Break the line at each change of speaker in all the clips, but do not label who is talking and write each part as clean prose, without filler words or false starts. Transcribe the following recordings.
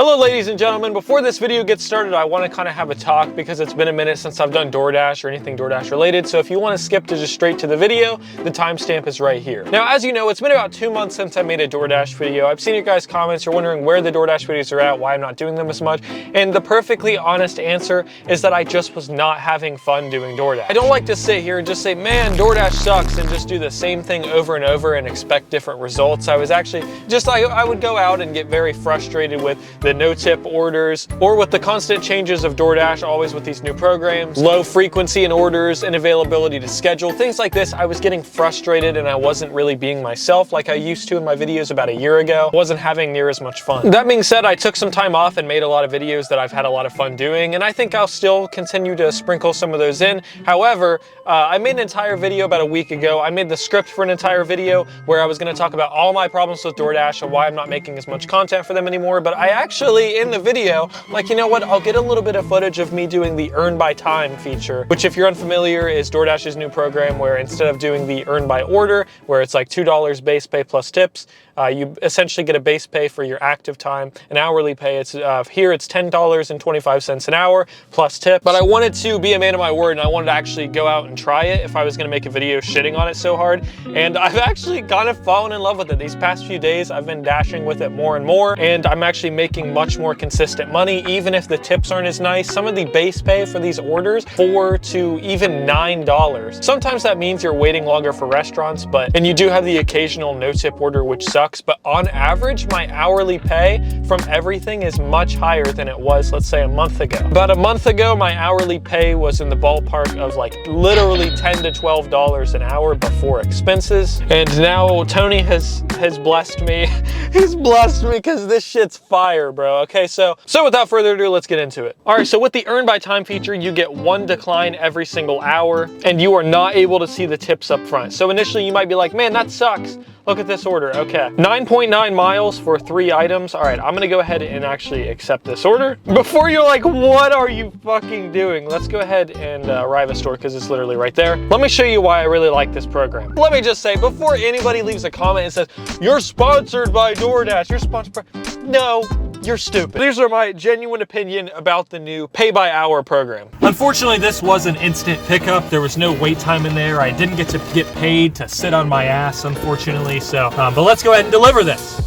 Hello ladies and gentlemen, before this video gets started, I want to kind of have a talk because it's been a minute since I've done DoorDash or anything DoorDash related. So if you want to skip to just straight to the video, the timestamp is right here. Now, as you know, it's been about 2 months since I made a DoorDash video. I've seen your guys' comments. You're wondering where the DoorDash videos are at, why I'm not doing them as much. And the perfectly honest answer is that I just was not having fun doing DoorDash. I don't like to sit here and just say, man, DoorDash sucks, and just do the same thing over and over and expect different results. I was actually I would go out and get very frustrated with the no-tip orders or with the constant changes of DoorDash, always with these new programs, low frequency in orders, inavailability to schedule, things like this. I was getting frustrated and I wasn't really being myself like I used to in my videos about a year ago. I wasn't having near as much fun. That being said, I took some time off and made a lot of videos that I've had a lot of fun doing, and I think I'll still continue to sprinkle some of those in. However, I made an entire video about a week ago. I made the script for an entire video where I was going to talk about all my problems with DoorDash and why I'm not making as much content for them anymore, but I actually, in the video, like, you know what, I'll get a little bit of footage of me doing the earn by time feature, which, if you're unfamiliar, is DoorDash's new program where instead of doing the earn by order, where it's like $2 base pay plus tips, you essentially get a base pay for your active time, an hourly pay. It's here it's $10.25 an hour plus tips. But I wanted to be a man of my word, and I wanted to actually go out and try it if I was going to make a video shitting on it so hard. And I've actually kind of fallen in love with it. These past few days, I've been dashing with it more and more, and I'm actually making much more consistent money, even if the tips aren't as nice. Some of the base pay for these orders, $4 to even $9. Sometimes that means you're waiting longer for restaurants, and you do have the occasional no-tip order, which sucks. But on average, my hourly pay from everything is much higher than it was, let's say, a month ago. About a month ago, my hourly pay was in the ballpark of like literally $10 to $12 an hour before expenses. And now Tony has blessed me. He's blessed me because this shit's fire, bro. Okay, so without further ado, let's get into it. All right, so with the earn by time feature, you get one decline every single hour, and you are not able to see the tips up front. So initially you might be like, man, that sucks. Look at this order. Okay, 9.9 miles for 3 items. All right, I'm gonna go ahead and actually accept this order. Before you're like, what are you fucking doing? Let's go ahead and arrive at store because it's literally right there. Let me show you why I really like this program. Let me just say, before anybody leaves a comment and says, you're sponsored by DoorDash, you're sponsored by... No, you're stupid. These are my genuine opinion about the new pay-by-hour program. Unfortunately, this was an instant pickup. There was no wait time in there. I didn't get to get paid to sit on my ass, unfortunately. So, but let's go ahead and deliver this.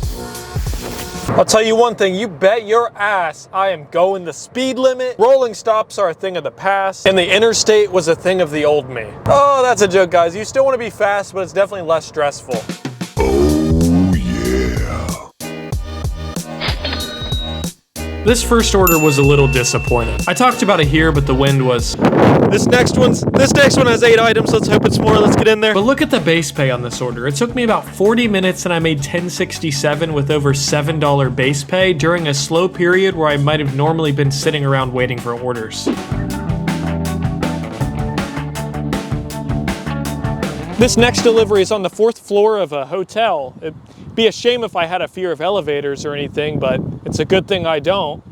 I'll tell you one thing, you bet your ass I am going the speed limit. Rolling stops are a thing of the past, and the interstate was a thing of the old me. Oh, that's a joke, guys. You still want to be fast, but it's definitely less stressful. This first order was a little disappointing. I talked about it here, but the wind was... This next one has 8 items. Let's hope it's more. Let's get in there. But look at the base pay on this order. It took me about 40 minutes and I made $10.67 with over $7 base pay during a slow period where I might have normally been sitting around waiting for orders. This next delivery is on the 4th floor of a hotel. It'd be a shame if I had a fear of elevators or anything, but it's a good thing I don't.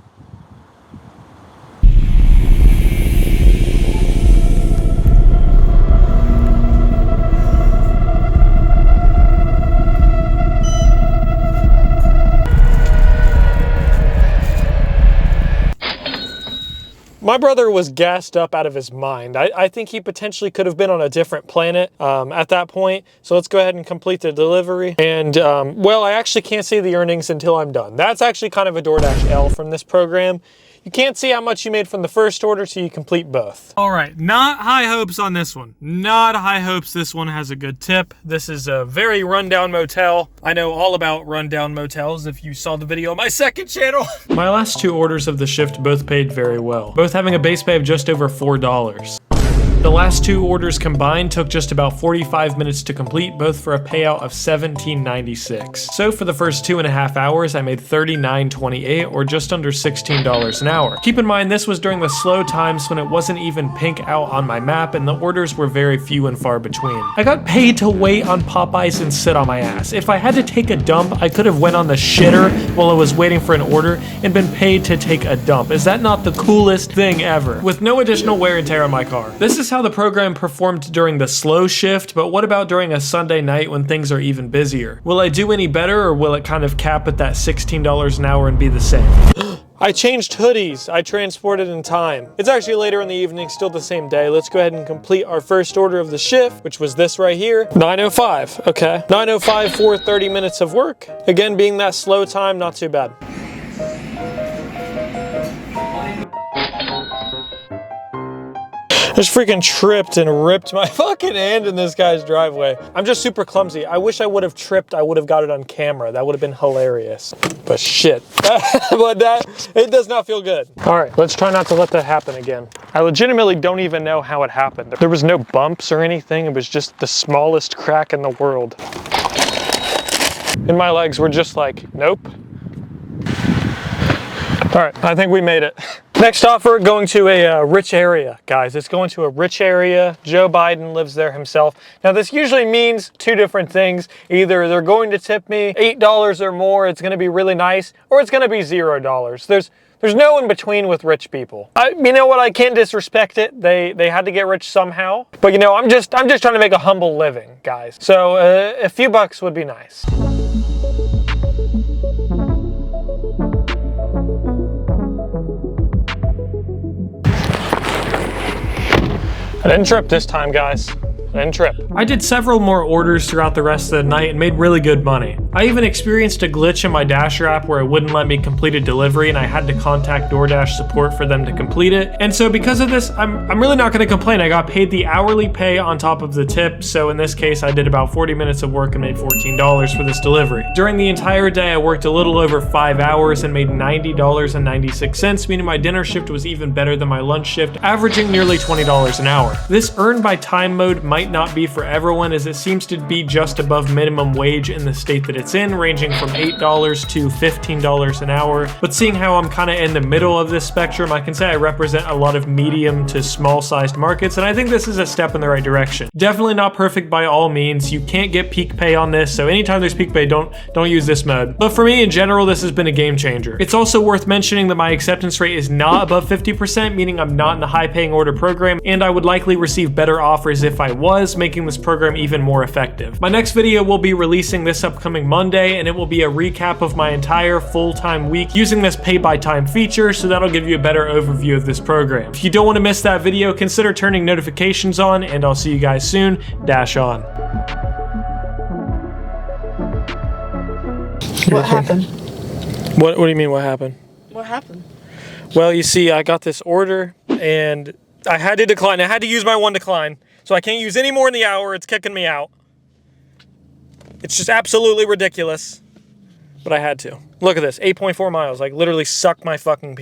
My brother was gassed up out of his mind. I think he potentially could have been on a different planet at that point. So let's go ahead and complete the delivery. And, well, I actually can't see the earnings until I'm done. That's actually kind of a DoorDash L from this program. You can't see how much you made from the first order till you complete both. All right, not high hopes on this one. Not high hopes this one has a good tip. This is a very rundown motel. I know all about rundown motels if you saw the video on my second channel. My last 2 orders of the shift both paid very well, both having a base pay of just over $4. The last 2 orders combined took just about 45 minutes to complete, both for a payout of $17.96. So for the first 2.5 hours, I made $39.28, or just under $16 an hour. Keep in mind, this was during the slow times when it wasn't even pink out on my map, and the orders were very few and far between. I got paid to wait on Popeyes and sit on my ass. If I had to take a dump, I could have went on the shitter while I was waiting for an order and been paid to take a dump. Is that not the coolest thing ever? With no additional wear and tear on my car. This is is how the program performed during the slow shift, but what about during a Sunday night when things are even busier? Will I do any better, or will it kind of cap at that $16 an hour and be the same? I changed hoodies. I transported in time. It's actually later in the evening, still the same day. Let's go ahead and complete our first order of the shift, which was this right here. 9:05, okay. 9:05 for 30 minutes of work. Again, being that slow time, not too bad. Just freaking tripped and ripped my fucking hand in this guy's driveway. I'm just super clumsy. I wish I would have tripped. I would have got it on camera. That would have been hilarious. But shit. But it does not feel good. All right, let's try not to let that happen again. I legitimately don't even know how it happened. There was no bumps or anything. It was just the smallest crack in the world. And my legs were just like, nope. All right, I think we made it. Next offer, going to a rich area, guys. It's going to a rich area. Joe Biden lives there himself. Now, this usually means two different things. Either they're going to tip me $8 or more, it's gonna be really nice, or it's gonna be $0. There's no in between with rich people. You know what, I can't disrespect it. They had to get rich somehow. But you know, I'm just trying to make a humble living, guys. So a few bucks would be nice. I didn't trip this time, guys. I didn't trip. I did several more orders throughout the rest of the night and made really good money. I even experienced a glitch in my Dasher app where it wouldn't let me complete a delivery and I had to contact DoorDash support for them to complete it. And so because of this, I'm really not gonna complain. I got paid the hourly pay on top of the tip. So in this case, I did about 40 minutes of work and made $14 for this delivery. During the entire day, I worked a little over 5 hours and made $90.96, meaning my dinner shift was even better than my lunch shift, averaging nearly $20 an hour. This earn by time mode might not be for everyone, as it seems to be just above minimum wage in the state that it's in, ranging from $8 to $15 an hour. But seeing how I'm kind of in the middle of this spectrum, I can say I represent a lot of medium to small sized markets, and I think this is a step in the right direction. Definitely not perfect by all means. You can't get peak pay on this, so anytime there's peak pay, don't use this mode. But for me in general, this has been a game changer. It's also worth mentioning that my acceptance rate is not above 50%, meaning I'm not in the high paying order program, and I would likely receive better offers if I was, making this program even more effective. My next video will be releasing this upcoming Monday, and it will be a recap of my entire full-time week using this pay by time feature, so that'll give you a better overview of this program. If you don't want to miss that video, consider turning notifications on, and I'll see you guys soon. Dash on.
What happened?
What do you mean, what happened?
What happened?
Well, you see, I got this order, and I had to decline. I had to use my one decline. So I can't use any more in the hour. It's kicking me out. It's just absolutely ridiculous. But I had to. Look at this, 8.4 miles. Like literally sucked my fucking pants.